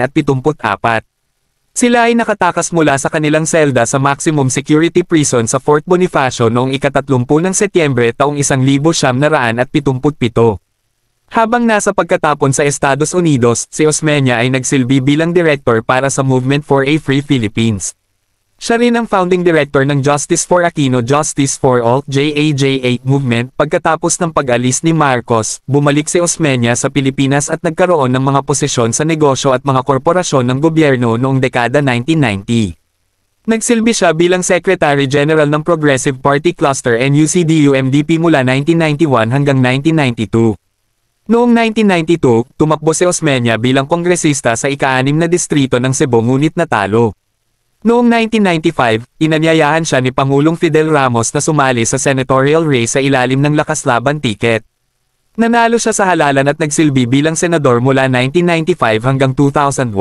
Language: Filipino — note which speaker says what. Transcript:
Speaker 1: at 74. Sila ay nakatakas mula sa kanilang selda sa maximum security prison sa Fort Bonifacio noong ika-30 ng Setyembre taong 1977. Habang nasa pagkatapon sa Estados Unidos, si Osmeña ay nagsilbi bilang director para sa Movement for a Free Philippines. Siya rin ang founding director ng Justice for Aquino Justice for All JAJA movement. Pagkatapos ng pag-alis ni Marcos, bumalik si Osmeña sa Pilipinas at nagkaroon ng mga posisyon sa negosyo at mga korporasyon ng gobyerno noong dekada 1990. Nagsilbi siya bilang Secretary General ng Progressive Party Cluster NUCDU-MDP mula 1991 hanggang 1992. Noong 1992, tumakbo si Osmeña bilang kongresista sa ika-6 na distrito ng Cebu ngunit natalo. Noong 1995, inanyayahan siya ni Pangulong Fidel Ramos na sumali sa senatorial race sa ilalim ng lakas laban ticket. Nanalo siya sa halalan at nagsilbi bilang senador mula 1995 hanggang 2001.